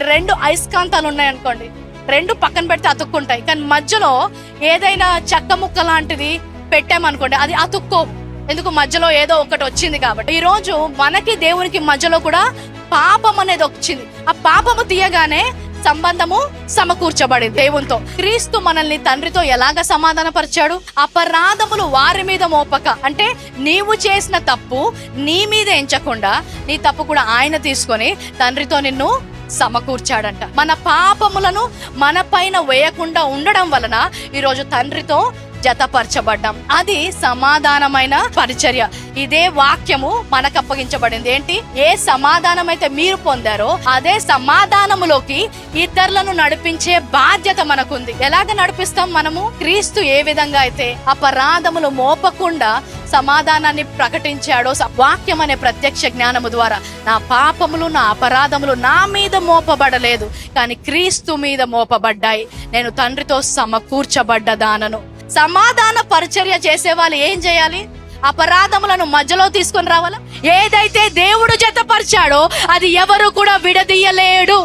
రెండు అయస్కాంతాలు ఉన్నాయనుకోండి, రెండు పక్కన పెడితే అతుక్కుంటాయి. కానీ మధ్యలో ఏదైనా చెక్క ముక్క లాంటిది పెట్టామనుకోండి, అది అతుక్కో. ఎందుకు? మధ్యలో ఏదో ఒకటి వచ్చింది కాబట్టి. ఈ రోజు మనకి దేవునికి మధ్యలో కూడా పాపం అనేది వచ్చింది. ఆ పాపము తీయగానే సంబంధము సమకూర్చబడింది దేవునితో. క్రీస్తు మనల్ని తండ్రితో ఎలాగ సమాధానపరిచాడు? అపరాధములు వారి మీద మోపక, అంటే నీవు చేసిన తప్పు నీ మీద ఎంచకుండా నీ తప్పు కూడా ఆయన తీసుకొని తండ్రితో నిన్ను సమకూర్చాడంట. మన పాపములను మన పైన వేయకుండా ఉండడం వలన ఈరోజు తండ్రితో జతపరచబడ్డాం. అది సమాధానమైన పరిచర్య. ఇదే వాక్యము మనకు అప్పగించబడింది. ఏంటి? ఏ సమాధానం అయితే మీరు పొందారో అదే సమాధానములోకి ఇతరులను నడిపించే బాధ్యత మనకుంది. ఎలాగ నడిపిస్తాం మనము? క్రీస్తు ఏ విధంగా అయితే అపరాధములు మోపకుండా సమాధానాన్ని ప్రకటించాడో, వాక్యం అనే ప్రత్యక్ష జ్ఞానము ద్వారా నా పాపములు నా అపరాధములు నా మీద మోపబడలేదు, కానీ క్రీస్తు మీద మోపబడ్డాయి. నేను తండ్రితో సమకూర్చబడ్డదానను. సమాధాన పరిచర్య చేసే వాళ్ళు ఏం చేయాలి? అపరాధములను మధ్యలో తీసుకొని రావాలా? ఏదైతే దేవుడు జతపరిచాడో అది ఎవరు కూడా విడదీయలేడు.